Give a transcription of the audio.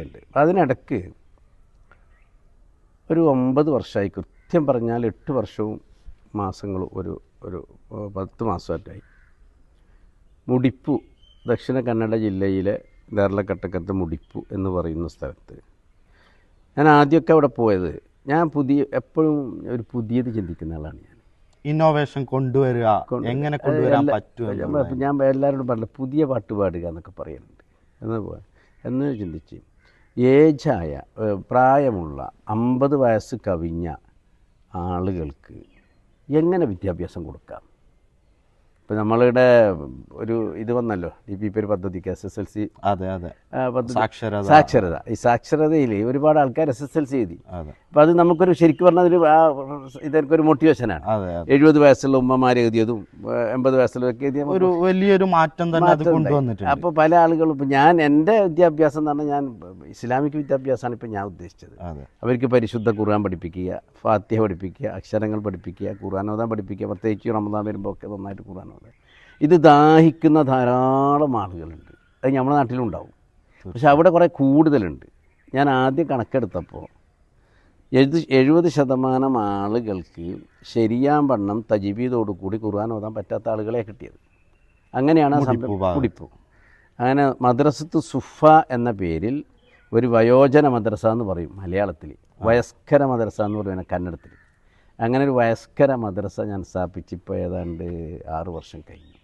ഉണ്ട്. അതിനിടയ്ക്ക് ഒരു 9 വർഷമായി, കൃത്യം പറഞ്ഞാൽ 8 വർഷവും മാസങ്ങളും ഒരു 10 മാസമായിട്ടായി മുടിപ്പു, ദക്ഷിണ കന്നഡ ജില്ലയിലെ ദേർലക്കട്ടക്കത്ത് മുടിപ്പു എന്ന് പറയുന്ന സ്ഥലത്ത് ഞാൻ ആദ്യമൊക്കെ അവിടെ പോയത്, ഞാൻ എപ്പോഴും ഒരു പുതിയത് ചിന്തിക്കുന്ന ആളാണ്. ഞാൻ ഇന്നോവേഷൻ കൊണ്ടുവരിക, എങ്ങനെ കൊണ്ടുവരാൻ പറ്റും. ഞാൻ എല്ലാവരോടും പറഞ്ഞില്ല, പുതിയ പാട്ട് പാടുക എന്നൊക്കെ പറയുന്നുണ്ട് എന്ന് ചിന്തിച്ച് ഏജായ പ്രായമുള്ള 50 വയസ്സ് കവിഞ്ഞ ആളുകൾക്ക് എങ്ങനെ വിദ്യാഭ്യാസം കൊടുക്കാം. ഇപ്പോൾ നമ്മളുടെ ഒരു ഇത് വന്നല്ലോ, DPP ഒരു പദ്ധതിക്ക് SSLC സാക്ഷരത. ഈ സാക്ഷരതയിൽ ഒരുപാട് ആൾക്കാർ SSLC എഴുതി. അപ്പോൾ അത് നമുക്കൊരു ശരിക്കും പറഞ്ഞാൽ ഇതൊരു മോട്ടിവേഷനാണ്. 70 വയസ്സുള്ള ഉമ്മമാർ എഴുതിയതും 80 വയസ്സുള്ളവർക്ക് എഴുതിയ ഒരു വലിയൊരു മാറ്റം തന്നെ അത് കൊണ്ടുവന്നിട്ടുണ്ട്. അപ്പോൾ പല ആളുകളും ഇപ്പോൾ എൻ്റെ വിദ്യാഭ്യാസം എന്ന് പറഞ്ഞാൽ ഞാൻ ഇസ്ലാമിക് വിദ്യാഭ്യാസമാണ് ഇപ്പോൾ ഞാൻ ഉദ്ദേശിച്ചത്. അവർക്ക് പരിശുദ്ധ ഖുർആൻ പഠിപ്പിക്കുക, ഫാത്തിഹ പഠിപ്പിക്കുക, അക്ഷരങ്ങൾ പഠിപ്പിക്കുക, ഖുർആൻ ഓതാൻ പഠിപ്പിക്കുക. പ്രത്യേകിച്ച് റമദാൻ വരുമ്പോൾ ഒക്കെ നന്നായിട്ട് ഖുർആൻ ഓതാൻ. ഇത് ദാഹിക്കുന്ന ധാരാളം ആളുകളുണ്ട്. അത് നമ്മുടെ നാട്ടിലുണ്ടാവും, പക്ഷെ അവിടെ കുറേ കൂടുതലുണ്ട്. ഞാൻ ആദ്യം കണക്കെടുത്തപ്പോൾ 70% ആളുകൾക്ക് ശരിയാവണ്ണം തജ്വീദോടുകൂടി ഖുർആൻ ഓതാൻ പറ്റാത്ത ആളുകളെ കിട്ടിയത്. അങ്ങനെയാണ് കുടിപ്പു. അങ്ങനെ മദ്രസത്ത് സുഫ എന്ന പേരിൽ ഒരു വയോജന മദ്രസ എന്ന് പറയും മലയാളത്തിൽ, വയസ്കര മദ്രസ എന്ന് പറയുന്നത് കന്നഡത്തിൽ. അങ്ങനെ ഒരു വയസ്കര മദ്രസ ഞാൻ സ്ഥാപിച്ചിപ്പോൾ ഏതാണ്ട് 6 വർഷം കഴിഞ്ഞു.